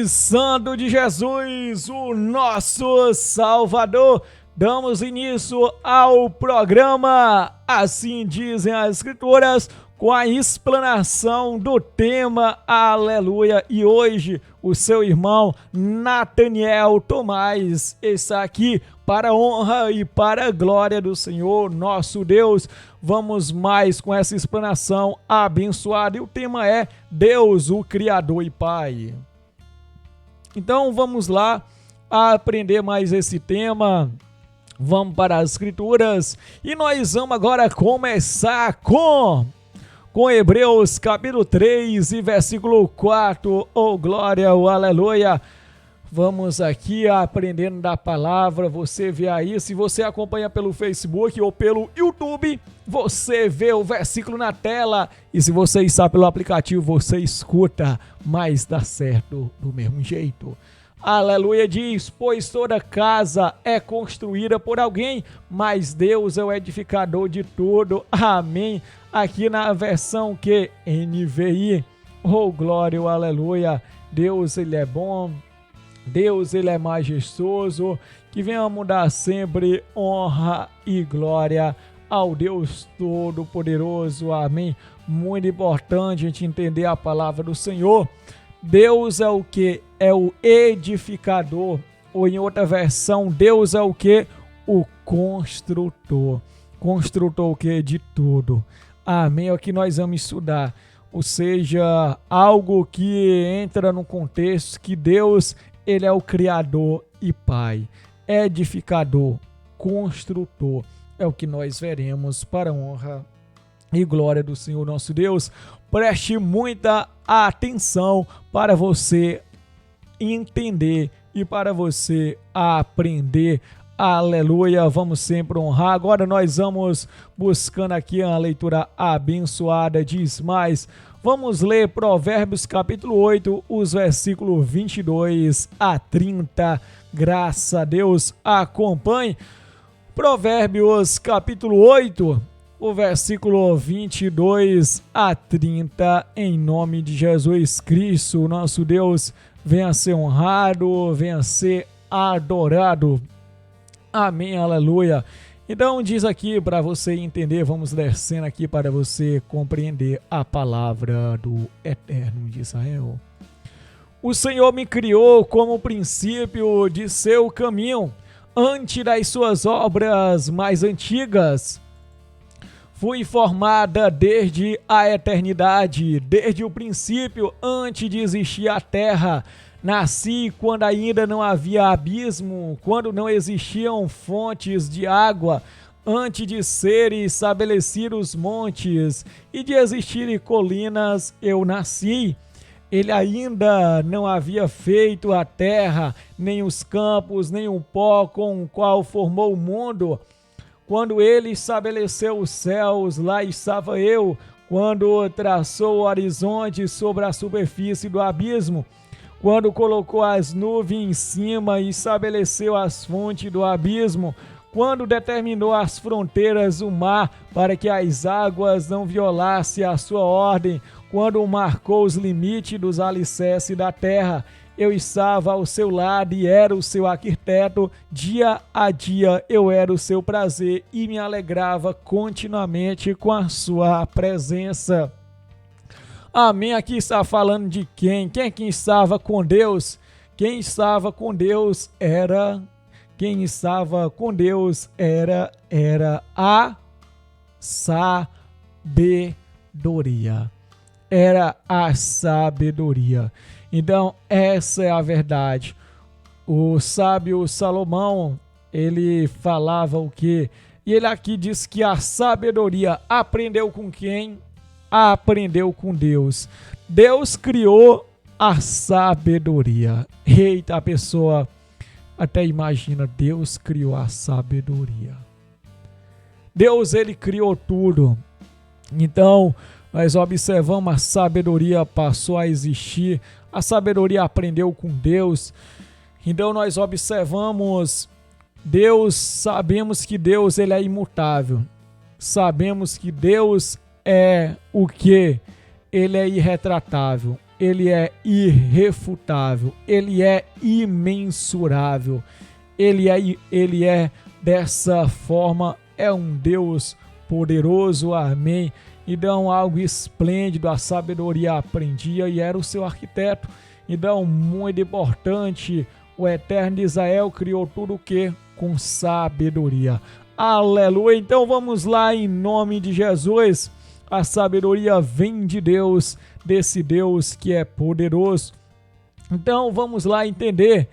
nome santo de Jesus, o nosso Salvador, damos início ao programa Assim Dizem as Escrituras, com a explanação do tema Aleluia. E hoje o seu irmão Nathaniel Tomás está aqui para a honra e para a glória do Senhor nosso Deus. Vamos mais com essa explanação abençoada, e o tema é Deus, o Criador e Pai. Então vamos lá aprender mais esse tema. Vamos para as Escrituras e nós vamos agora começar com Hebreus capítulo 3 e versículo 4, oh glória, oh aleluia. Vamos aqui aprendendo da palavra. Você vê aí, se você acompanha pelo Facebook ou pelo YouTube, você vê o versículo na tela, e se você está pelo aplicativo, você escuta, mas dá certo do mesmo jeito. Aleluia diz, pois toda casa é construída por alguém, mas Deus é o edificador de tudo. Amém. Aqui na versão que NVI, oh glória, oh aleluia. Deus, ele é bom, Deus, ele é majestoso. Que venhamos dar sempre honra e glória ao Deus Todo-Poderoso. Amém. Muito importante a gente entender a palavra do Senhor. Deus é o que? É o edificador, ou em outra versão, Deus é o que? O construtor. Construtor o que? De tudo. Amém. É o que nós vamos estudar. Ou seja, algo que entra no contexto que Deus, ele é o Criador e Pai. Edificador, construtor. É o que nós veremos para a honra e glória do Senhor nosso Deus. Preste muita atenção para você entender e para você aprender. Aleluia, vamos sempre honrar. Agora nós vamos buscando aqui a leitura abençoada. Diz mais, vamos ler Provérbios capítulo 8, os versículos 22 a 30. Graças a Deus, acompanhe. Provérbios capítulo 8, o versículo 22 a 30, em nome de Jesus Cristo, nosso Deus, venha a ser honrado, venha a ser adorado. Amém, aleluia. Então diz aqui para você entender, vamos descendo aqui para você compreender a palavra do Eterno de Israel. O Senhor me criou como o princípio de seu caminho, antes das suas obras mais antigas. Fui formada desde a eternidade, desde o princípio, antes de existir a terra. Nasci quando ainda não havia abismo, quando não existiam fontes de água, antes de serem estabelecidos os montes e de existirem colinas, eu nasci. Ele ainda não havia feito a terra, nem os campos, nem o pó com o qual formou o mundo. Quando ele estabeleceu os céus, lá estava eu. Quando traçou o horizonte sobre a superfície do abismo, quando colocou as nuvens em cima e estabeleceu as fontes do abismo, quando determinou as fronteiras do mar para que as águas não violassem a sua ordem, quando marcou os limites dos alicerces da terra, eu estava ao seu lado e era o seu arquiteto. Dia a dia eu era o seu prazer e me alegrava continuamente com a sua presença. Amém. Aqui está falando de quem? Quem estava com Deus? Quem estava com Deus era a sabedoria. Era a sabedoria. Então, essa é a verdade. O sábio Salomão, ele falava o quê? E ele aqui diz que a sabedoria aprendeu com quem? Aprendeu com Deus. Deus criou a sabedoria. Eita, a pessoa até imagina, Deus criou a sabedoria. Deus, ele criou tudo. Então, nós observamos, a sabedoria passou a existir, a sabedoria aprendeu com Deus. Então nós observamos Deus, sabemos que Deus, ele é imutável. Sabemos que Deus é o que? Ele é irretratável. ele é irrefutável, ele é imensurável, ele é dessa forma, é um Deus poderoso, amém. Então algo esplêndido, a sabedoria aprendia e era o seu arquiteto. Então muito importante, o Eterno de Israel criou tudo o que? Com sabedoria. Aleluia. Então vamos lá em nome de Jesus. A sabedoria vem de Deus, desse Deus que é poderoso. Então vamos lá entender.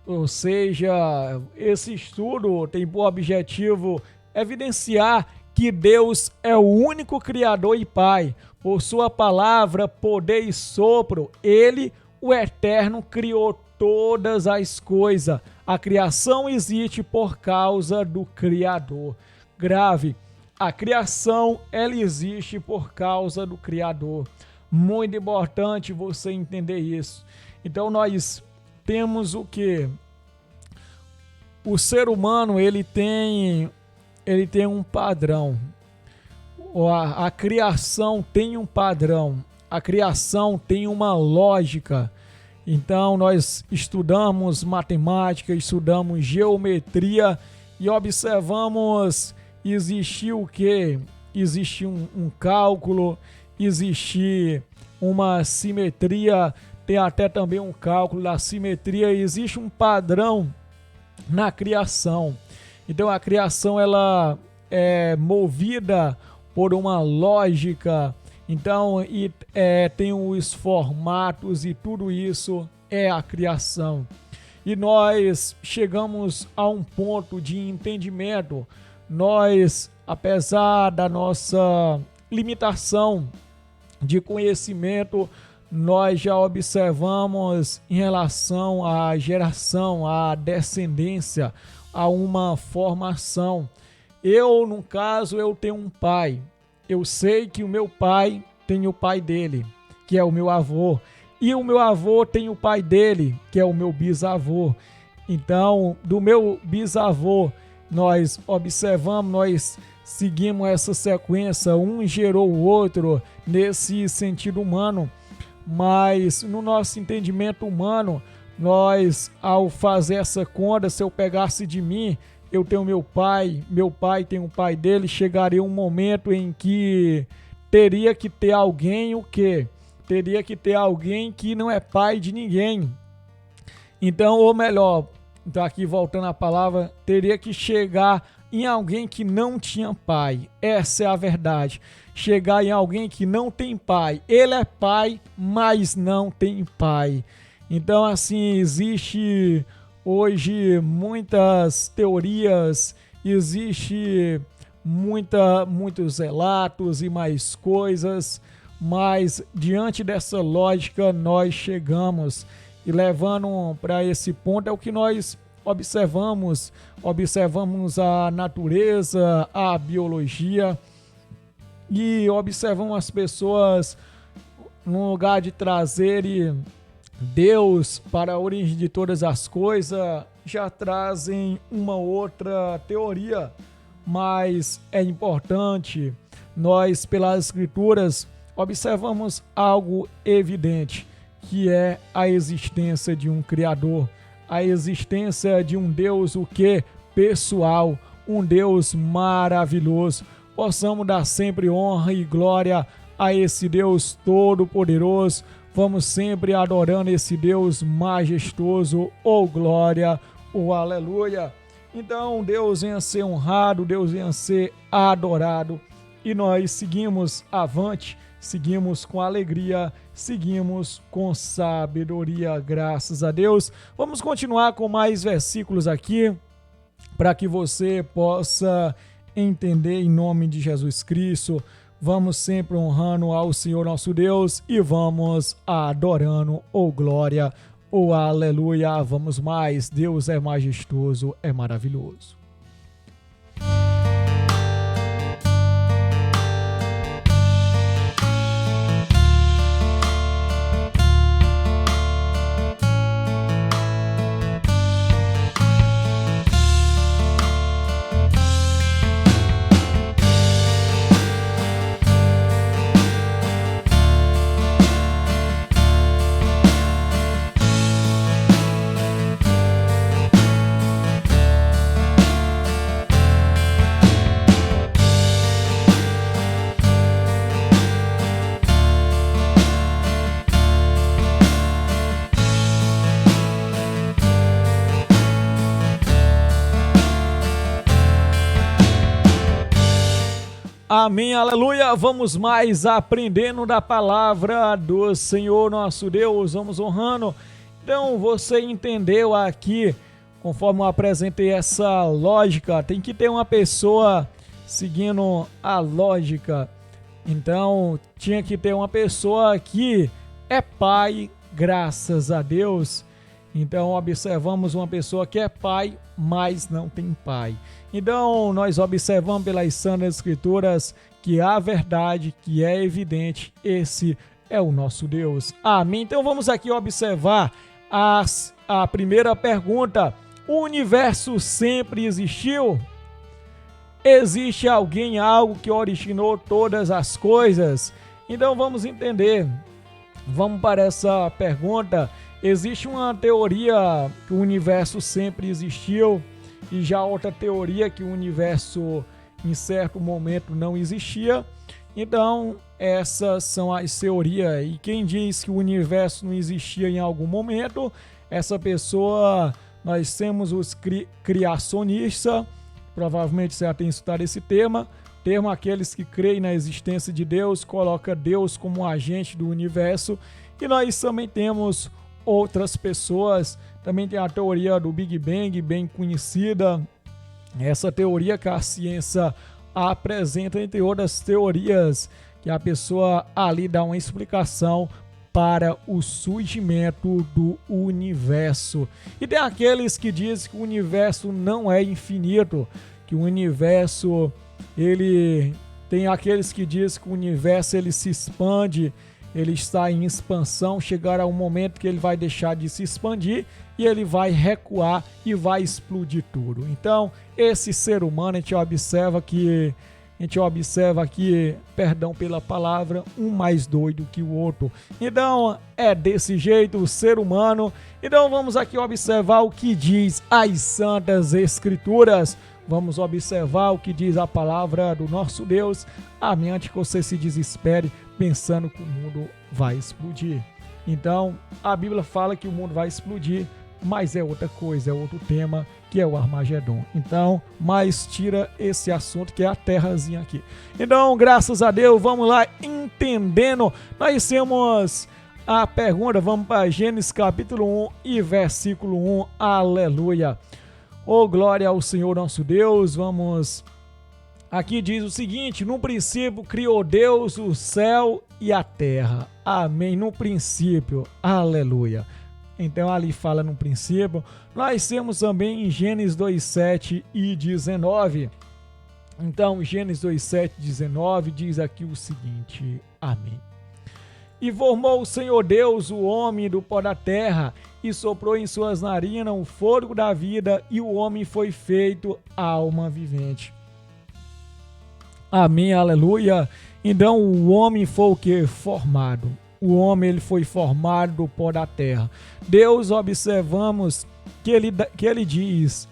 Ou seja, esse estudo tem por objetivo evidenciar que Deus é o único Criador e Pai. Por sua palavra, poder e sopro, Ele, o Eterno, criou todas as coisas. A criação existe por causa do Criador. Grave, a criação, ela existe por causa do Criador. Muito importante você entender isso. Então nós temos o que? O ser humano, ele tem um padrão. A criação tem um padrão. A criação tem uma lógica. Então nós estudamos matemática, estudamos geometria e observamos existir o quê? Existe um cálculo, existe uma simetria, tem até também um cálculo da simetria, existe um padrão na criação. Então a criação ela é movida por uma lógica. Então, tem os formatos e tudo isso é a criação. E nós chegamos a um ponto de entendimento. Nós, apesar da nossa limitação de conhecimento, nós já observamos em relação à geração, à descendência, a uma formação. No caso, eu tenho um pai. Eu sei que o meu pai tem o pai dele, que é o meu avô. E o meu avô tem o pai dele, que é o meu bisavô. Então, do meu bisavô, nós observamos, nós seguimos essa sequência. Um gerou o outro nesse sentido humano. Mas no nosso entendimento humano, nós, ao fazer essa conta, se eu pegasse de mim, eu tenho meu pai tem o pai dele, chegaria um momento em que teria que ter alguém o quê? Teria que ter alguém que não é pai de ninguém. Então, ou melhor, então aqui voltando à palavra, teria que chegar em alguém que não tinha pai. Essa é a verdade. Chegar em alguém que não tem pai. Ele é pai, mas não tem pai. Então, assim, existe hoje muitas teorias, existe muitos relatos e mais coisas, mas diante dessa lógica nós chegamos e levando para esse ponto é o que nós observamos a natureza, a biologia e observamos as pessoas no lugar de trazerem Deus para a origem de todas as coisas, já trazem uma outra teoria, mas é importante nós, pelas escrituras, observamos algo evidente, que é a existência de um Criador, a existência de um Deus, o que? Pessoal, um Deus maravilhoso. Possamos dar sempre honra e glória a esse Deus todo-poderoso. Vamos sempre adorando esse Deus majestoso, glória, aleluia. Então Deus venha ser honrado, Deus venha ser adorado. E nós seguimos avante, seguimos com alegria, seguimos com sabedoria, graças a Deus. Vamos continuar com mais versículos aqui, para que você possa entender em nome de Jesus Cristo. Vamos sempre honrando ao Senhor nosso Deus e vamos adorando, glória, aleluia. Vamos mais, Deus é majestoso, é maravilhoso. Amém, aleluia. Vamos mais aprendendo da palavra do Senhor nosso Deus, vamos honrando. Então você entendeu aqui, conforme eu apresentei essa lógica, tem que ter uma pessoa seguindo a lógica. Então tinha que ter uma pessoa que é pai, graças a Deus. Então observamos uma pessoa que é pai, mas não tem pai. Então nós observamos pelas Santas Escrituras que a verdade, que é evidente, esse é o nosso Deus. Amém. Então vamos aqui observar a primeira pergunta. O universo sempre existiu? Existe alguém, algo que originou todas as coisas? Então vamos entender. Vamos para essa pergunta. Existe uma teoria que o universo sempre existiu e já outra teoria que o universo em certo momento não existia. Então essas são as teorias, e quem diz que o universo não existia em algum momento, essa pessoa, nós temos os criacionistas, provavelmente você já tem estudado esse termo aqueles que creem na existência de Deus, coloca Deus como um agente do universo. E nós também temos outras pessoas, também tem a teoria do Big Bang, bem conhecida, essa teoria que a ciência apresenta, entre outras teorias, que a pessoa ali dá uma explicação para o surgimento do universo. E tem aqueles que dizem que o universo não é infinito, que o universo, tem aqueles que dizem que o universo ele se expande, ele está em expansão, chegará um momento que ele vai deixar de se expandir e ele vai recuar e vai explodir tudo. Então, esse ser humano, a gente observa aqui, perdão pela palavra, um mais doido que o outro. Então, é desse jeito o ser humano. Então, vamos aqui observar o que diz as Santas Escrituras. Vamos observar o que diz a palavra do nosso Deus. Amém, antes que você se desespere pensando que o mundo vai explodir. Então, a Bíblia fala que o mundo vai explodir, mas é outra coisa, é outro tema, que é o Armagedon. Então, mas tira esse assunto que é a terrazinha aqui. Então, graças a Deus, vamos lá entendendo. Nós temos a pergunta, vamos para Gênesis capítulo 1 e versículo 1. Aleluia. Oh, glória ao Senhor nosso Deus. Vamos. Aqui diz o seguinte: no princípio criou Deus o céu e a terra. Amém. No princípio. Aleluia. Então ali fala no princípio. Nós temos também em Gênesis 2:7 e 19. Então Gênesis 2:7 e 19 diz aqui o seguinte. Amém. E formou o Senhor Deus o homem do pó da terra, e soprou em suas narinas o fôlego da vida, e o homem foi feito alma vivente. Amém, aleluia. Então o homem foi o que? Formado. O homem ele foi formado do pó da terra. Deus, observamos que ele diz,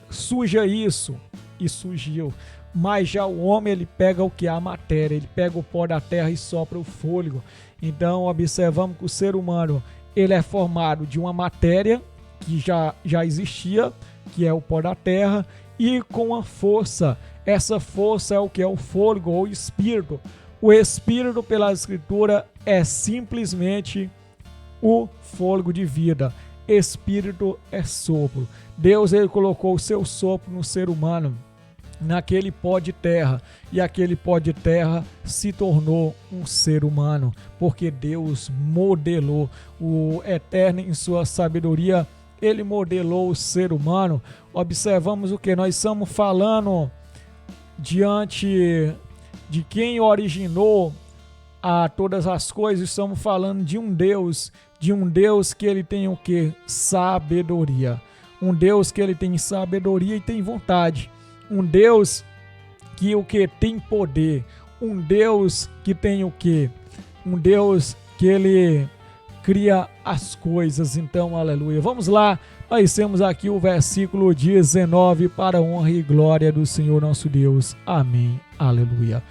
suja isso, e surgiu. Mas já o homem ele pega o que? A matéria, ele pega o pó da terra e sopra o fôlego. Então observamos que o ser humano ele é formado de uma matéria que já existia, que é o pó da terra, e com a força. Essa força é o que? É o fôlego ou o espírito. O espírito, pela escritura, é simplesmente o fôlego de vida. Espírito é sopro. Deus ele colocou o seu sopro no ser humano, naquele pó de terra, e aquele pó de terra se tornou um ser humano, porque Deus modelou o Eterno em sua sabedoria, ele modelou o ser humano. Observamos o que nós estamos falando diante de quem originou a todas as coisas. Estamos falando de um Deus que ele tem o que? Sabedoria. Um Deus que ele tem sabedoria e tem vontade. Um Deus que o que? Tem poder. Um Deus que tem o que? Um Deus que ele cria as coisas. Então, aleluia. Vamos lá. Nós temos aqui o versículo 19 para a honra e glória do Senhor nosso Deus. Amém. Aleluia.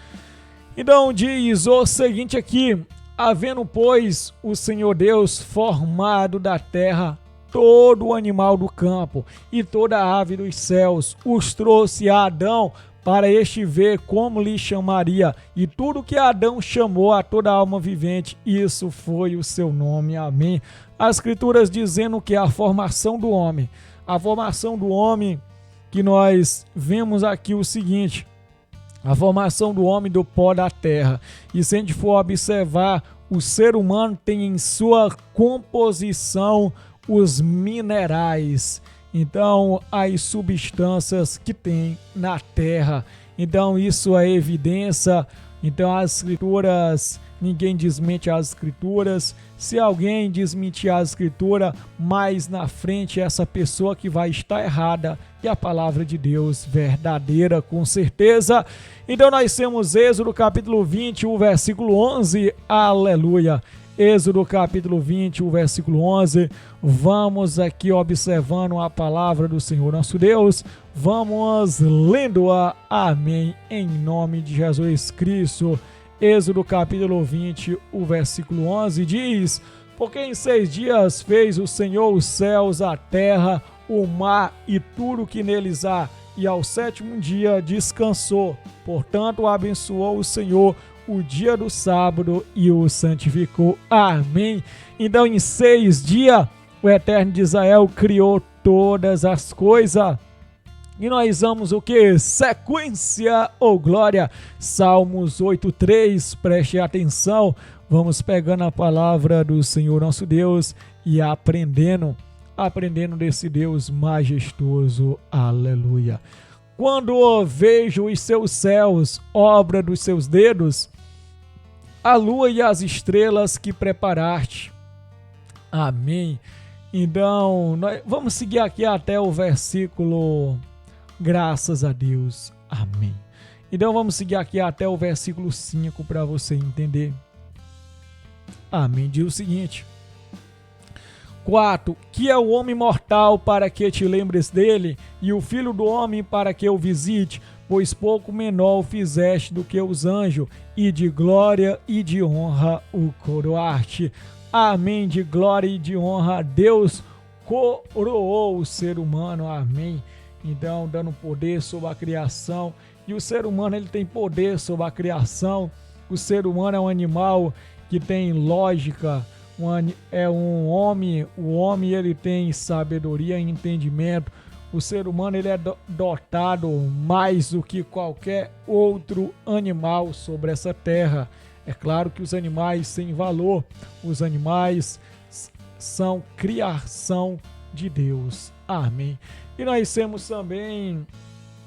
Então diz o seguinte aqui: havendo, pois, o Senhor Deus formado da terra todo o animal do campo e toda a ave dos céus, os trouxe a Adão para este ver como lhe chamaria. E tudo que Adão chamou a toda alma vivente, isso foi o seu nome. Amém. As Escrituras dizendo que a formação do homem, que nós vemos aqui o seguinte, a formação do homem do pó da terra. E se a gente for observar, o ser humano tem em sua composição os minerais, então as substâncias que tem na terra. Então isso é evidência. Então as Escrituras, ninguém desmente as Escrituras. Se alguém desmentir a Escritura, mais na frente essa pessoa que vai estar errada e a palavra de Deus verdadeira, com certeza. Então nós temos Êxodo capítulo 20, o versículo 11, aleluia. Êxodo capítulo 20, o versículo 11, vamos aqui observando a palavra do Senhor nosso Deus, vamos lendo-a, amém, em nome de Jesus Cristo. Êxodo capítulo 20, o versículo 11 diz: porque em 6 dias fez o Senhor os céus, a terra, o mar e tudo que neles há, e ao 7º dia descansou. Portanto, abençoou o Senhor o dia do sábado e o santificou. Amém. Então, em 6 dias, o Eterno de Israel criou todas as coisas. E nós vamos o que? Sequência ou glória. Salmos 8:3, preste atenção. Vamos pegando a palavra do Senhor nosso Deus e aprendendo desse Deus majestoso. Aleluia. Quando vejo os seus céus, obra dos seus dedos, a lua e as estrelas que preparaste. Amém. Então, nós vamos seguir aqui até o versículo, graças a Deus. Amém. Então, vamos seguir aqui até o versículo 5 para você entender. Amém. Diz o seguinte: 4. Que é o homem mortal para que te lembres dele, e o filho do homem para que o visite, pois pouco menor o fizeste do que os anjos, e de glória e de honra o coroaste. Amém. De glória e de honra Deus coroou o ser humano. Amém. Então, dando poder sobre a criação. E o ser humano, ele tem poder sobre a criação. O ser humano é um animal que tem lógica, é um homem, o homem ele tem sabedoria e entendimento. O ser humano ele é dotado mais do que qualquer outro animal sobre essa terra. É claro que os animais têm valor, os animais são criação de Deus. Amém. E nós temos também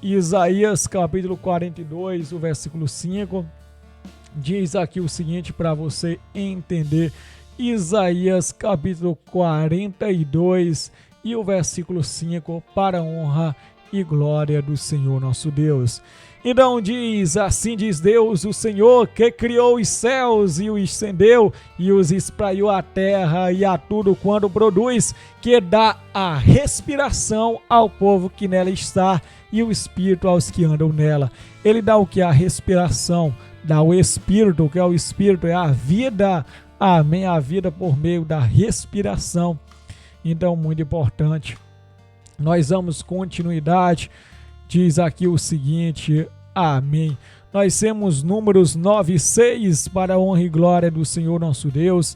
Isaías capítulo 42, o versículo 5, diz aqui o seguinte para você entender. Isaías capítulo 42 e o versículo 5, para a honra e glória do Senhor nosso Deus. Então diz, assim diz Deus, o Senhor, que criou os céus e os estendeu, e os espraiou a terra e a tudo quanto produz, que dá a respiração ao povo que nela está, e o espírito aos que andam nela. Ele dá o que? A respiração, dá o espírito, o que é o espírito? É a vida. Amém, a vida por meio da respiração. Então, muito importante. Nós damos continuidade. Diz aqui o seguinte, amém. Nós temos Números 9:6 para a honra e glória do Senhor nosso Deus.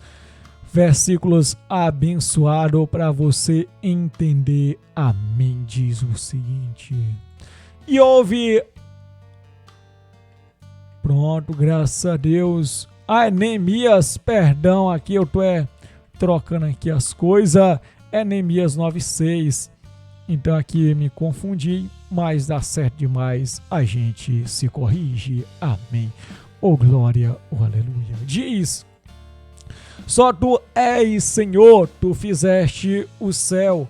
Versículos abençoados para você entender. Amém. Diz o seguinte. E houve... Pronto, graças a Deus. Neemias, perdão, aqui eu tô trocando aqui as coisas, é Neemias 9:6, então aqui me confundi, mas dá certo demais, a gente se corrige, amém, oh glória, oh aleluia. Diz, só tu és Senhor, tu fizeste o céu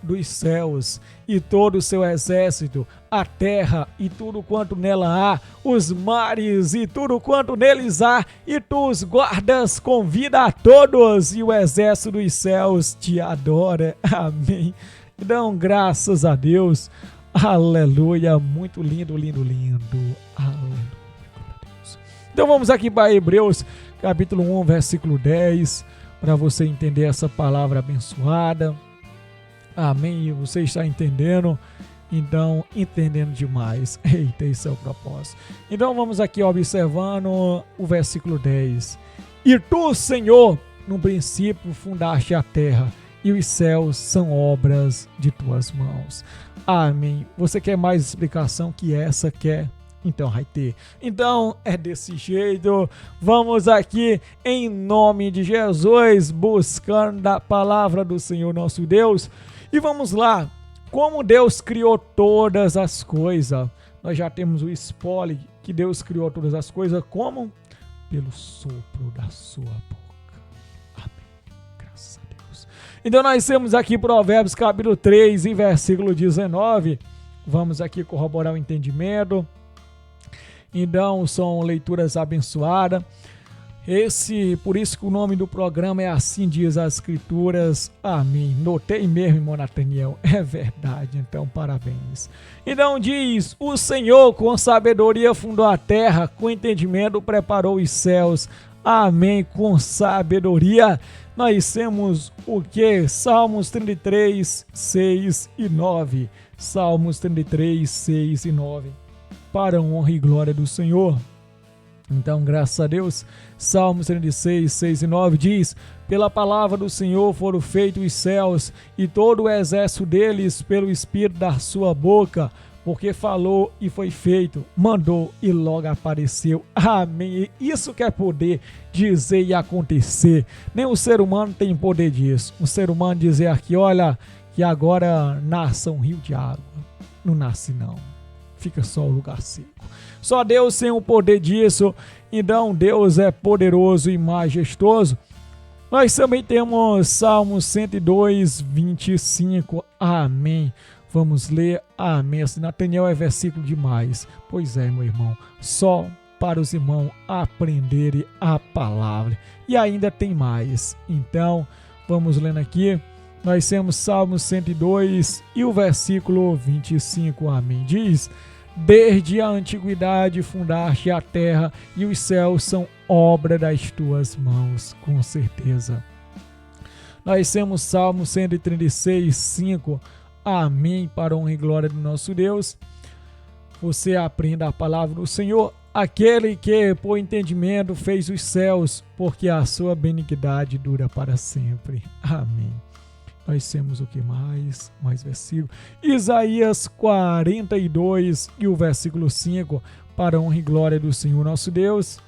dos céus, e todo o seu exército, a terra e tudo quanto nela há, os mares e tudo quanto neles há, e tu os guardas com vida a todos, e o exército dos céus te adora. Amém. Então, graças a Deus. Aleluia. Muito lindo, lindo, lindo. Aleluia. Então, vamos aqui para Hebreus, capítulo 1, versículo 10, para você entender essa palavra abençoada. Amém. Você está entendendo? Então, entendendo demais. Eita, esse é o propósito. Então, vamos aqui observando o versículo 10. E tu, Senhor, no princípio fundaste a terra, e os céus são obras de tuas mãos. Amém. Você quer mais explicação que essa? Quer? Então vai ter. Então é desse jeito. Vamos aqui em nome de Jesus, buscando a palavra do Senhor nosso Deus. E vamos lá. Como Deus criou todas as coisas. Nós já temos o spoiler que Deus criou todas as coisas. Como? Pelo sopro da sua boca. Amém. Graças a Deus. Então nós temos aqui Provérbios capítulo 3 e versículo 19. Vamos aqui corroborar o entendimento. Então, são leituras abençoadas. Por isso que o nome do programa é Assim Diz as Escrituras. Amém. Notei mesmo, irmão Nathaniel. É verdade. Então, parabéns. Então diz, o Senhor com sabedoria fundou a terra, com entendimento preparou os céus. Amém. Com sabedoria. Nós temos o que? Salmos 33, 6 e 9. Salmos 33, 6 e 9. Para a honra e glória do Senhor. Então, graças a Deus, Salmos 36, 6 e 9 diz: pela palavra do Senhor foram feitos os céus, e todo o exército deles pelo Espírito da sua boca, porque falou e foi feito, mandou e logo apareceu. Amém. Isso que é poder dizer e acontecer. Nem o ser humano tem poder disso. O ser humano dizer aqui, olha, que agora nasça um rio de água. Não nasce não. Fica só o lugar seco. Só Deus tem o poder disso. Então Deus é poderoso e majestoso. Nós também temos Salmos 102, 25. Amém. Vamos ler. Amém. Assim, Nathaniel é versículo demais. Pois é, meu irmão. Só para os irmãos aprenderem a palavra. E ainda tem mais. Então, vamos lendo aqui. Nós temos Salmos 102 e o versículo 25. Amém. Diz: desde a antiguidade fundaste a terra, e os céus são obra das tuas mãos, com certeza. Nós temos Salmo 136, 5. Amém, para a honra e glória do nosso Deus. Você aprenda a palavra do Senhor. Aquele que, por entendimento, fez os céus, porque a sua benignidade dura para sempre. Amém. Nós temos o que mais? Mais versículo. Isaías 42 e o versículo 5. Para a honra e glória do Senhor nosso Deus.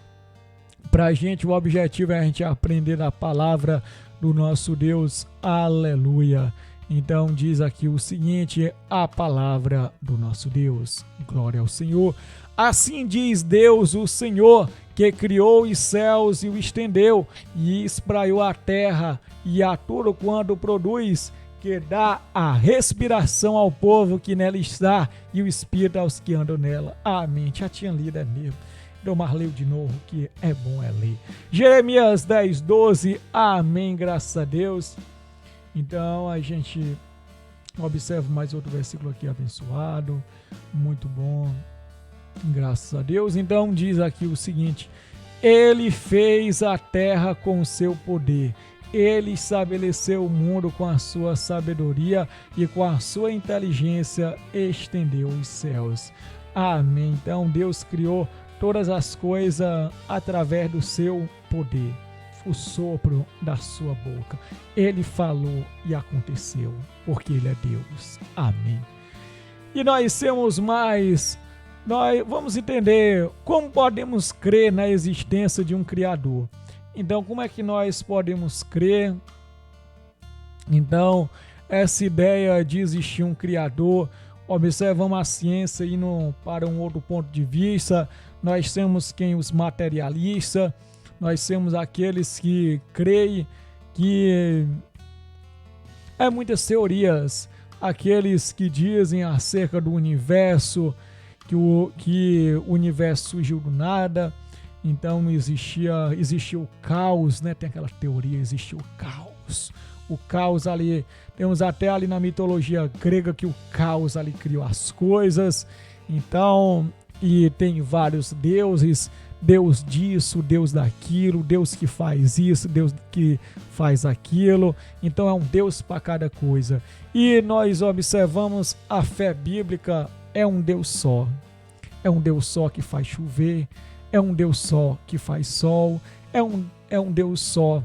Para a gente, o objetivo é a gente aprender a palavra do nosso Deus. Aleluia. Então diz aqui o seguinte, a palavra do nosso Deus. Glória ao Senhor. Assim diz Deus, o Senhor, que criou os céus e o estendeu, e espraiou a terra e a tudo quanto produz, que dá a respiração ao povo que nela está, e o espírito aos que andam nela. Amém. Já tinha lido, é mesmo. Então, mas leio de novo, que é bom ler. Jeremias 10, 12. Amém. Graças a Deus. Então, a gente observa mais outro versículo aqui abençoado. Muito bom. Graças a Deus. Então diz aqui o seguinte: ele fez a terra com o seu poder, ele estabeleceu o mundo com a sua sabedoria, e com a sua inteligência estendeu os céus. Amém. Então Deus criou todas as coisas através do seu poder, o sopro da sua boca. Ele falou e aconteceu, porque ele é Deus. Amém. E nós temos mais. Nós vamos entender como podemos crer na existência de um Criador. Então, como é que nós podemos crer? Então, essa ideia de existir um Criador, observamos a ciência indo para um outro ponto de vista. Nós temos os materialistas, nós temos aqueles que creem que é muitas teorias, aqueles que dizem acerca do universo, que o universo surgiu do nada, então não existia o caos, né? Tem aquela teoria, existiu o caos. O caos ali, temos até ali na mitologia grega que o caos ali criou as coisas. Então, e tem vários deuses, Deus disso, Deus daquilo, Deus que faz isso, Deus que faz aquilo. Então é um Deus para cada coisa. E nós observamos a fé bíblica é um Deus só. É um Deus só que faz chover, é um Deus só que faz sol, é um Deus só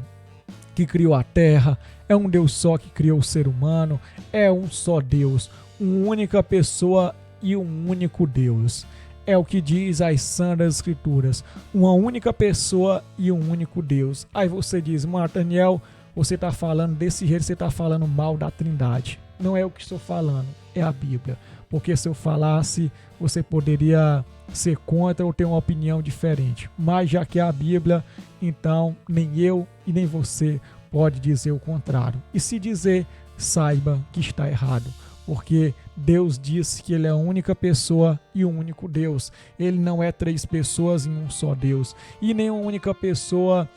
que criou a terra, é um Deus só que criou o ser humano, é um só Deus, uma única pessoa e um único Deus. É o que diz as Santas Escrituras, uma única pessoa e um único Deus. Aí você diz, Nathaniel, você está falando desse jeito, você está falando mal da Trindade. Não é o que estou falando, é a Bíblia. Porque se eu falasse, você poderia ser contra ou ter uma opinião diferente. Mas já que é a Bíblia, então nem eu e nem você pode dizer o contrário. E se dizer, saiba que está errado. Porque Deus disse que Ele é a única pessoa e um único Deus. Ele não é três pessoas em um só Deus. E nem uma única pessoa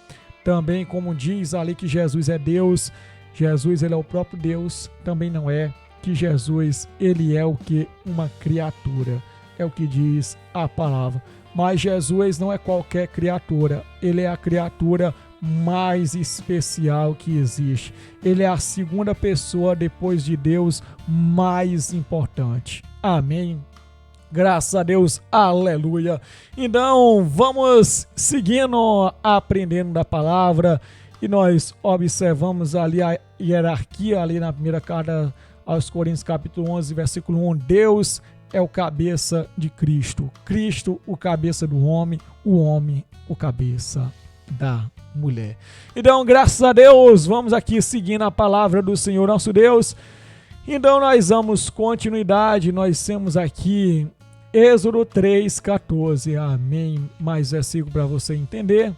também, como diz ali que Jesus é Deus. Jesus, Ele é o próprio Deus, também não é. Que Jesus, Ele é o que? Uma criatura. É o que diz a palavra. Mas Jesus não é qualquer criatura. Ele é a criatura mais especial que existe. Ele é a segunda pessoa depois de Deus mais importante. Amém. Graças a Deus, aleluia. Então, vamos seguindo, aprendendo da palavra. E nós observamos ali a hierarquia ali na primeira carta aos Coríntios, capítulo 11, versículo 1. Deus é o cabeça de Cristo. Cristo, o cabeça do homem. O homem, o cabeça da mulher. Então, graças a Deus, vamos aqui seguindo a palavra do Senhor nosso Deus. Então, nós damos continuidade. Nós temos aqui Êxodo 3:14. Amém. Mais versículo para você entender.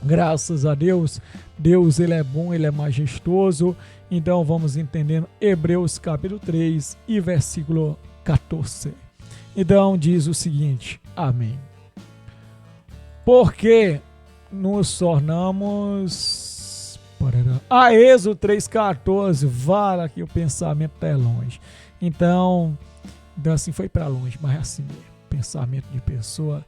Graças a Deus, Deus Ele é bom, Ele é majestoso. Então vamos entendendo Hebreus capítulo 3 e versículo 14. Então diz o seguinte, amém. Porque nos tornamos... Êxodo 3:14, vale que o pensamento está longe. Então assim foi para longe, mas assim mesmo, pensamento de pessoa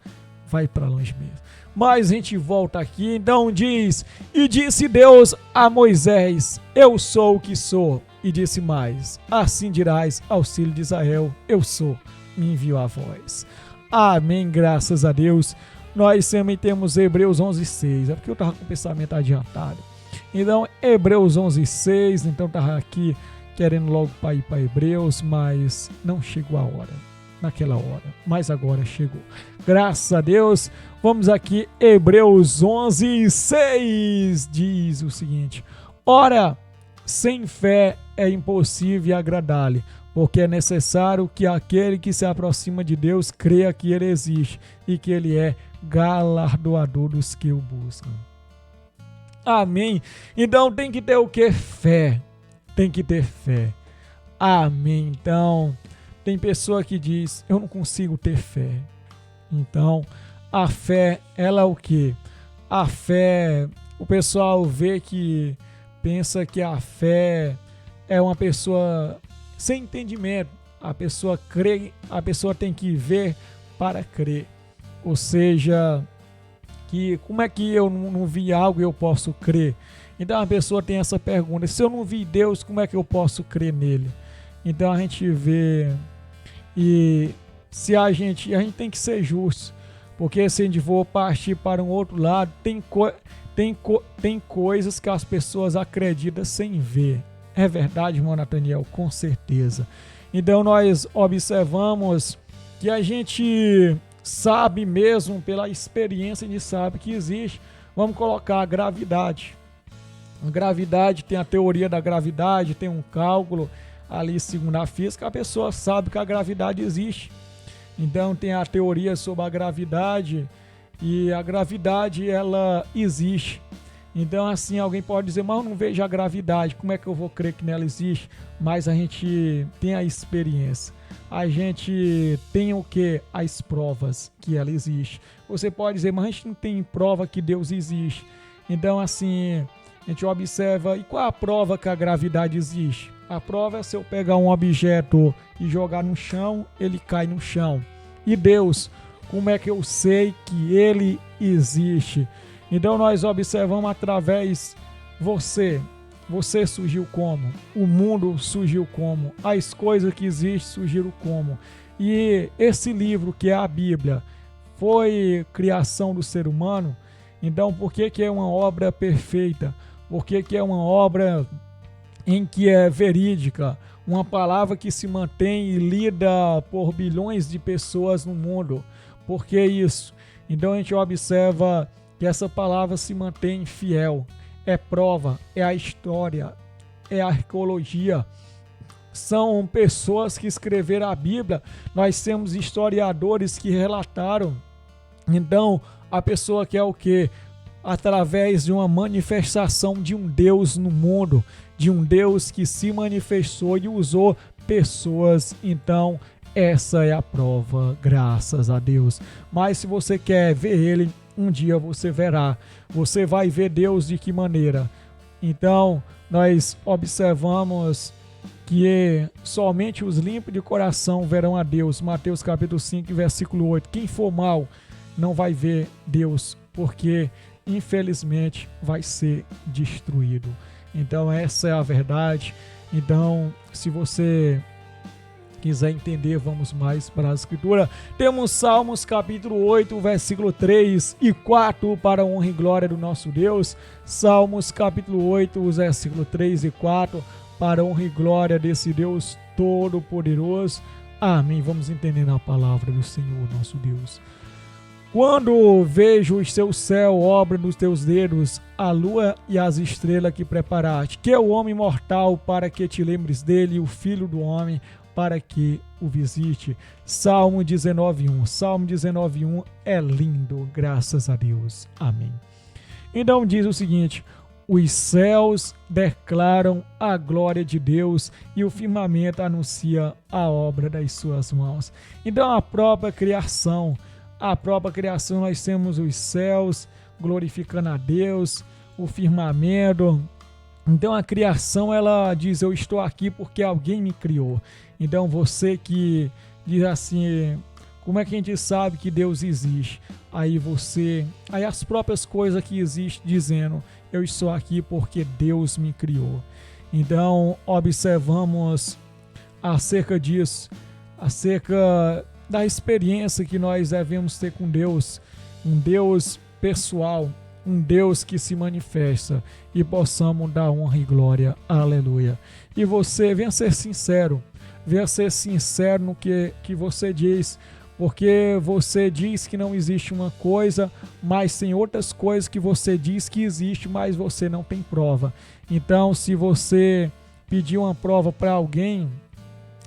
vai para longe mesmo. Mas a gente volta aqui, então diz, e disse Deus a Moisés, eu sou o que sou, e disse mais, assim dirás aos filhos de Israel, eu sou, me enviou a voz. Amém, graças a Deus. Nós também temos Hebreus 11:6, é porque eu estava com o pensamento adiantado. Então, Hebreus 11:6, então estava aqui querendo logo para ir para Hebreus, mas não chegou a hora. Naquela hora, mas agora chegou. Graças a Deus, vamos aqui, Hebreus 11:6 diz o seguinte, ora, sem fé é impossível agradar-lhe, porque é necessário que aquele que se aproxima de Deus creia que Ele existe e que Ele é galardoador dos que o buscam. Amém. Então tem que ter o que? Fé. Tem que ter fé. Amém. Então... tem pessoa que diz, eu não consigo ter fé. Então, a fé, ela é o quê? A fé, o pessoal vê que, pensa que a fé é uma pessoa sem entendimento. A pessoa crê, a pessoa tem que ver para crer. Ou seja, que como é que eu não vi algo e eu posso crer? Então a pessoa tem essa pergunta, se eu não vi Deus, como é que eu posso crer nele? Então a gente vê... E se a gente tem que ser justo, porque se a gente for partir para um outro lado, tem coisas que as pessoas acreditam sem ver. É verdade, irmão Nathaniel? Com certeza. Então nós observamos que a gente sabe mesmo, pela experiência, a gente sabe que existe. Vamos colocar a gravidade. A gravidade, tem a teoria da gravidade, tem um cálculo... ali, segundo a física, a pessoa sabe que a gravidade existe. Então tem a teoria sobre a gravidade e a gravidade, ela existe. Então assim, alguém pode dizer, mas eu não vejo a gravidade, como é que eu vou crer que nela existe? Mas a gente tem a experiência. A gente tem o que? As provas que ela existe. Você pode dizer, mas a gente não tem prova que Deus existe. Então assim, a gente observa, e qual é a prova que a gravidade existe? A prova é se eu pegar um objeto e jogar no chão, ele cai no chão. E Deus, Como é que eu sei que ele existe? Então nós observamos através você. Você surgiu como? O mundo surgiu como? As coisas que existem surgiram como? E esse livro que é a Bíblia foi criação do ser humano? Então por que é uma obra perfeita? Por que é uma obra em que é verídica? Uma palavra que se mantém e lida por bilhões de pessoas no mundo. Por que isso? Então a gente observa que essa palavra se mantém fiel. É prova, é a história, é a arqueologia. São pessoas que escreveram a Bíblia. Nós temos historiadores que relataram. Então, a pessoa quer o quê? Através de uma manifestação de um Deus no mundo, de um Deus que se manifestou e usou pessoas. Então, essa é a prova, graças a Deus. Mas se você quer ver ele, um dia você verá. Você vai ver Deus de que maneira? Então, nós observamos que somente os limpos de coração verão a Deus. Mateus capítulo 5, versículo 8. Quem for mau não vai ver Deus, porque infelizmente vai ser destruído. Então essa é a verdade. Então, se você quiser entender, vamos mais para a Escritura. Temos Salmos capítulo 8, versículo 3 e 4 para a honra e glória do nosso Deus. Salmos capítulo 8, versículo 3 e 4 para a honra e glória desse Deus Todo-Poderoso. Amém. Vamos entender a palavra do Senhor, nosso Deus. Quando vejo o teu céu, obra dos teus dedos, a lua e as estrelas que preparaste, que é o homem mortal para que te lembres dele, e o filho do homem para que o visite. Salmo 19:1. Salmo 19:1 é lindo, graças a Deus. Amém. Então diz o seguinte: os céus declaram a glória de Deus e o firmamento anuncia a obra das suas mãos. Então a própria criação nós temos os céus glorificando a Deus, o firmamento. Então a criação, ela diz: eu estou aqui porque alguém me criou. Então você que diz assim: como é que a gente sabe que Deus existe? Aí as próprias coisas que existem dizendo: eu estou aqui porque Deus me criou. Então observamos acerca disso, acerca da experiência que nós devemos ter com Deus, um Deus pessoal, um Deus que se manifesta, e possamos dar honra e glória. Aleluia. E você venha ser sincero no que você diz, porque você diz que não existe uma coisa, mas tem outras coisas que você diz que existe, mas você não tem prova. Então, se você pedir uma prova para alguém,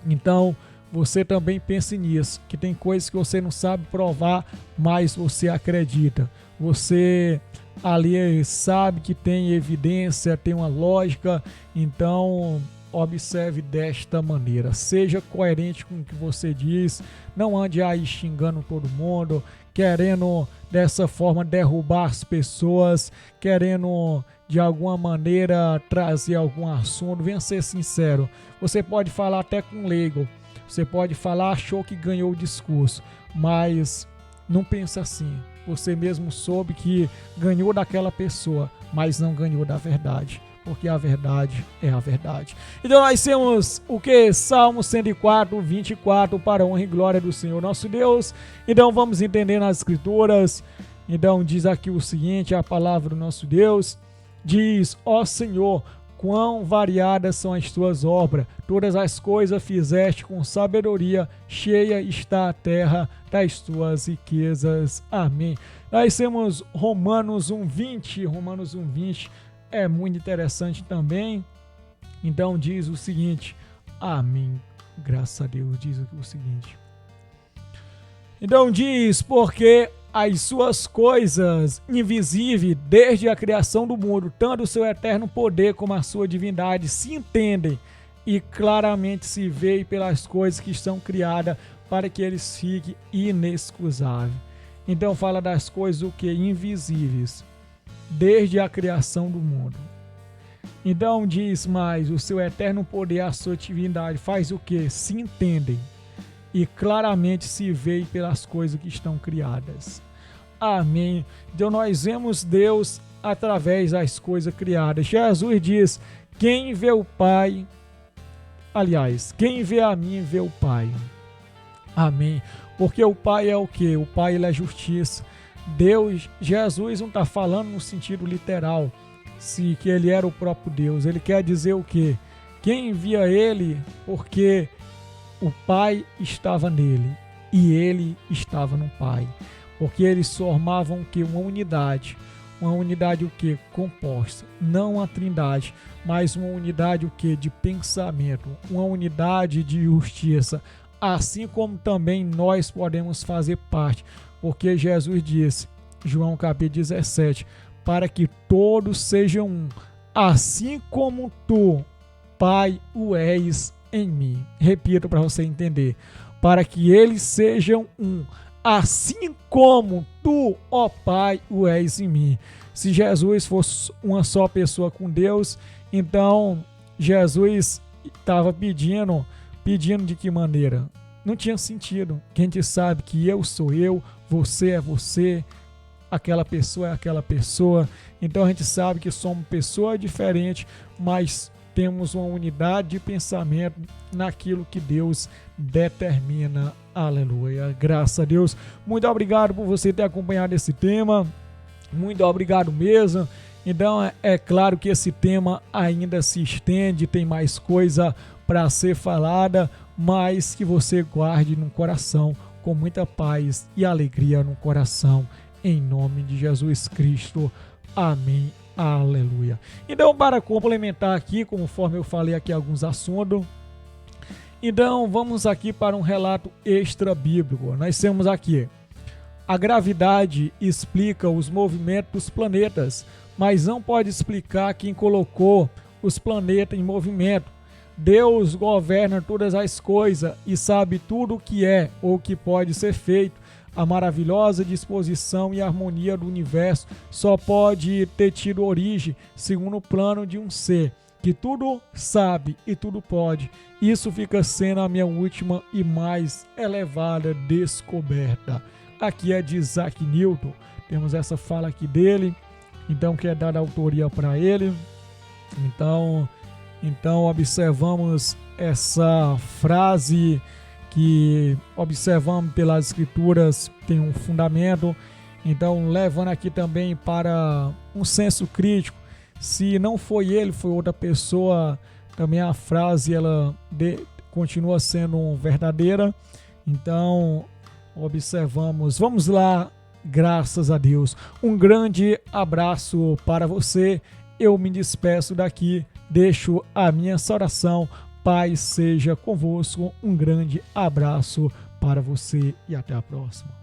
então você também pense nisso, que tem coisas que você não sabe provar, mas você acredita. Você ali sabe que tem evidência, tem uma lógica. Então observe desta maneira, seja coerente com o que você diz, não ande aí xingando todo mundo, querendo dessa forma derrubar as pessoas, querendo de alguma maneira trazer algum assunto. Venha ser sincero. Você pode falar até com leigo, você pode falar, achou que ganhou o discurso, mas não pensa assim. Você mesmo soube que ganhou daquela pessoa, mas não ganhou da verdade, porque a verdade é a verdade. Então nós temos o que? Salmo 104, 24, para a honra e glória do Senhor nosso Deus. Então vamos entender nas Escrituras. Então diz aqui o seguinte, a palavra do nosso Deus diz: ó Senhor, quão variadas são as tuas obras, todas as coisas fizeste com sabedoria, cheia está a terra das tuas riquezas. Amém. Nós temos Romanos 1:20, Romanos 1:20 é muito interessante também. Então diz o seguinte, amém, graças a Deus, diz o seguinte. Então diz: porque as suas coisas invisíveis, desde a criação do mundo, tanto o seu eterno poder como a sua divindade, se entendem e claramente se veem pelas coisas que estão criadas, para que eles fiquem inexcusáveis. Então fala das coisas o que? Invisíveis, desde a criação do mundo. Então diz mais: o seu eterno poder, a sua divindade faz o que? Se entendem. e claramente se vê pelas coisas que estão criadas. Amém. Então nós vemos Deus através das coisas criadas. Jesus diz: quem vê o Pai, aliás, quem vê a mim vê o Pai. Amém. Porque o Pai é o quê? O Pai, ele é justiça. Deus, Jesus não está falando no sentido literal, que ele era o próprio Deus. Ele quer dizer o quê? Quem via ele, porque o Pai estava nele e ele estava no Pai. Porque eles formavam o quê? Uma unidade. Uma unidade o quê? Composta. Não uma trindade, mas uma unidade o quê? De pensamento. Uma unidade de justiça. Assim como também nós podemos fazer parte. Porque Jesus disse, João capítulo 17, para que todos sejam um, assim como tu, Pai, o és em mim. Repito para você entender. Para que eles sejam um, assim como tu, ó Pai, o és em mim. Se Jesus fosse uma só pessoa com Deus, então Jesus estava pedindo de que maneira? Não tinha sentido. Que a gente sabe que eu sou eu, você é você, aquela pessoa é aquela pessoa. Então a gente sabe que somos pessoas diferentes, mas temos uma unidade de pensamento naquilo que Deus determina. Aleluia. Graças a Deus. Muito obrigado por você ter acompanhado esse tema. Muito obrigado mesmo. Então é claro que esse tema ainda se estende, tem mais coisa para ser falada, mas que você guarde no coração com muita paz e alegria no coração, em nome de Jesus Cristo. Amém. Aleluia. Então, para complementar aqui, conforme eu falei aqui alguns assuntos, então vamos aqui para um relato extra bíblico. Nós temos aqui: a gravidade explica os movimentos dos planetas, mas não pode explicar quem colocou os planetas em movimento. Deus governa todas as coisas e sabe tudo o que é ou o que pode ser feito. A maravilhosa disposição e harmonia do universo só pode ter tido origem segundo o plano de um ser que tudo sabe e tudo pode. Isso fica sendo a minha última e mais elevada descoberta. Aqui é de Isaac Newton. Temos essa fala aqui dele, então que é dada autoria para ele. Então observamos essa frase que observamos pelas escrituras, tem um fundamento. Então levando aqui também para um senso crítico, se não foi ele, foi outra pessoa, também a frase ela continua sendo verdadeira. Então observamos, vamos lá, graças a Deus. Um grande abraço para você. Eu me despeço daqui, deixo a minha oração. Paz seja convosco. Um grande abraço para você e até a próxima.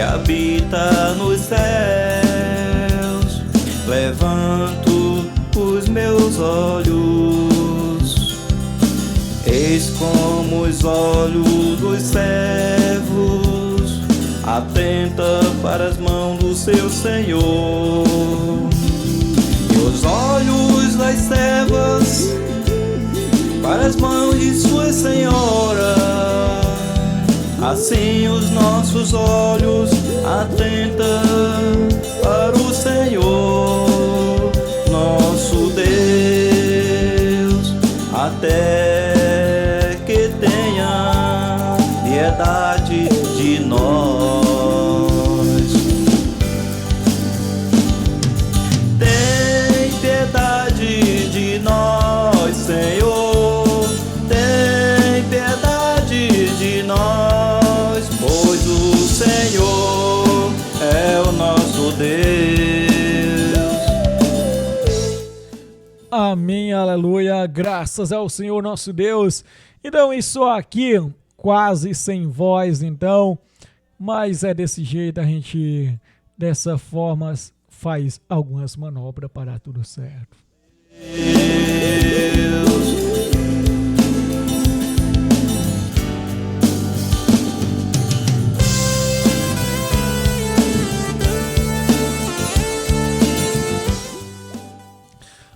Habita nos céus, levanto os meus olhos, eis como os olhos dos servos atenta para as mãos do seu Senhor, e os olhos das servas para as mãos de sua Senhora. Assim os nossos olhos atentam para o Senhor, nosso Deus, até que tenha piedade de nós. Tem piedade de nós, Senhor, tem piedade de nós. Aleluia, graças ao Senhor nosso Deus. Então isso aqui quase sem voz, então, mas é desse jeito, a gente dessa forma faz algumas manobras para dar tudo certo.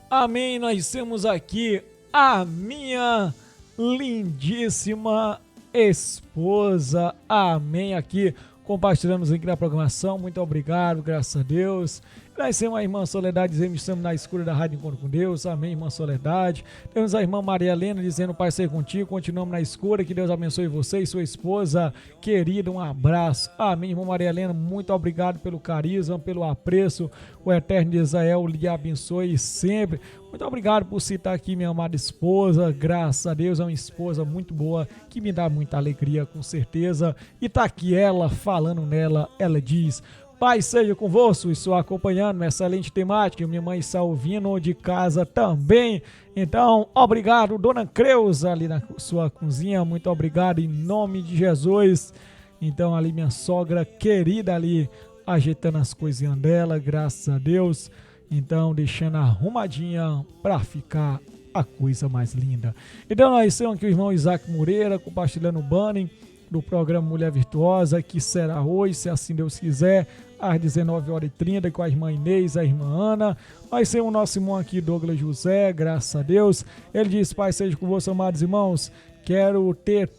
Amém, nós temos aqui a minha lindíssima esposa, amém, aqui compartilhando aqui na programação, muito obrigado, graças a Deus. Nós temos a irmã Soledade dizendo que estamos na escura da Rádio Encontro com Deus, amém, irmã Soledade. Temos a irmã Maria Helena dizendo, Pai seja contigo, continuamos na escura, que Deus abençoe você e sua esposa querida, um abraço, amém, irmã Maria Helena, muito obrigado pelo carisma, pelo apreço, o Eterno de Israel lhe abençoe sempre. Muito obrigado por citar aqui minha amada esposa, graças a Deus, é uma esposa muito boa, que me dá muita alegria, com certeza, e tá aqui ela, falando nela, ela diz, Pai seja convosco, estou acompanhando uma excelente temática, minha mãe está ouvindo de casa também, então, obrigado, Dona Creuza, ali na sua cozinha, muito obrigado, em nome de Jesus, então ali minha sogra querida ali, ajeitando as coisinhas dela, graças a Deus, então deixando arrumadinha para ficar a coisa mais linda. Então nós temos aqui o irmão Isaac Moreira compartilhando o banner do programa Mulher Virtuosa, que será hoje, se assim Deus quiser, às 19h30, com a irmã Inês, a irmã Ana. Nós temos o nosso irmão aqui, Douglas José, graças a Deus. Ele diz, Pai seja com você, amados irmãos, quero ter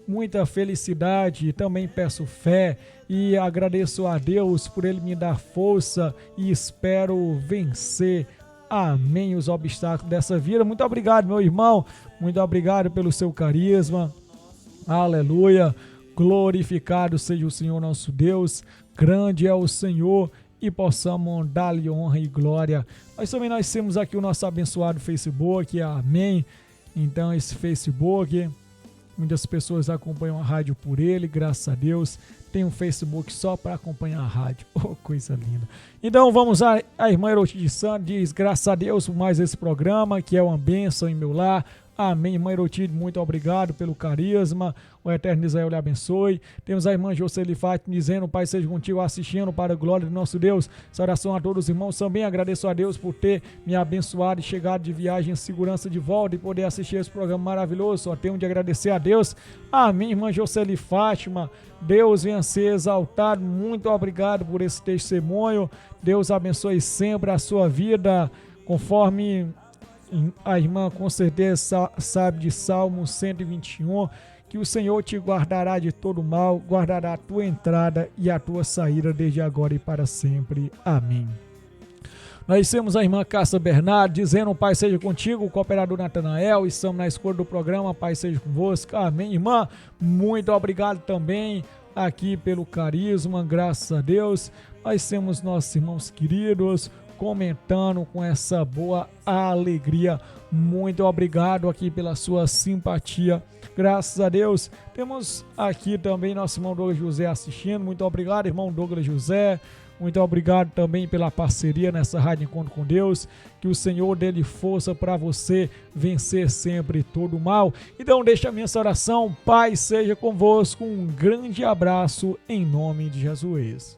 muita felicidade e também peço fé e agradeço a Deus por Ele me dar força e espero vencer, amém, os obstáculos dessa vida. Muito obrigado, meu irmão, muito obrigado pelo seu carisma, aleluia, glorificado seja o Senhor nosso Deus, grande é o Senhor e possamos dar-lhe honra e glória. Mas também nós temos aqui o nosso abençoado Facebook, amém, então esse Facebook, muitas pessoas acompanham a rádio por ele, graças a Deus. Tem um Facebook só para acompanhar a rádio. Oh, coisa linda. Então vamos lá. A irmã Erotide Santos diz, graças a Deus por mais esse programa, que é uma bênção em meu lar. Amém, irmã Erotide, muito obrigado pelo carisma. O Eterno Israel lhe abençoe. Temos a irmã Jocely Fátima dizendo, Pai seja contigo, assistindo para a glória do nosso Deus. Saudação a todos os irmãos. Também agradeço a Deus por ter me abençoado e chegado de viagem em segurança de volta e poder assistir esse programa maravilhoso. Só tenho de agradecer a Deus. Amém, irmã Jocely Fátima. Deus venha ser exaltado. Muito obrigado por esse testemunho. Deus abençoe sempre a sua vida, conforme a irmã com certeza sabe de Salmo 121, que o Senhor te guardará de todo mal, guardará a tua entrada e a tua saída desde agora e para sempre. Amém. Nós temos a irmã Cássia Bernardo dizendo, Pai seja contigo, o cooperador Natanael, estamos na escolha do programa, Pai seja convosco. Amém, irmã. Muito obrigado também aqui pelo carisma, graças a Deus. Nós temos nossos irmãos queridos comentando com essa boa alegria. Muito obrigado aqui pela sua simpatia, graças a Deus. Temos aqui também nosso irmão Douglas José assistindo. Muito obrigado, irmão Douglas José. Muito obrigado também pela parceria nessa Rádio Encontro com Deus. Que o Senhor dê força para você vencer sempre todo o mal. Então deixa a minha oração. Pai seja convosco. Um grande abraço em nome de Jesus.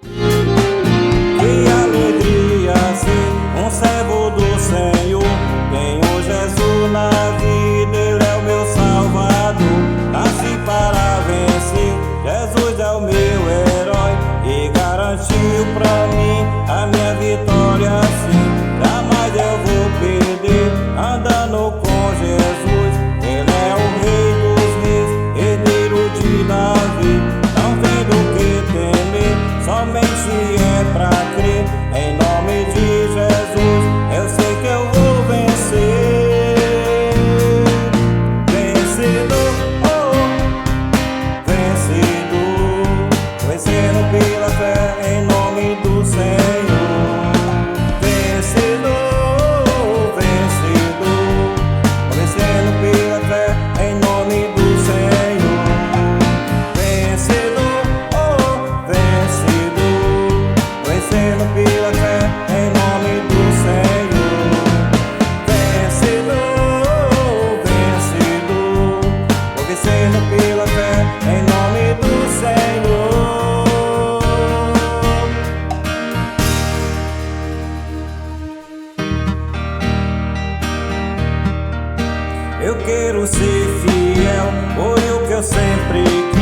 Que alegria ser um servo do Senhor. Tenho Jesus na vida, Ele é o meu Salvador. Nasci para vencer, Jesus é o meu herói e garantiu pra mim a minha vitória. Sim, jamais eu vou perder andando com Jesus. Ele é o Rei dos Reis, herdeiro de Davi. Não tem do que temer, somente é pra crer. Em nome de Jesus, eu sei que eu vou vencer. e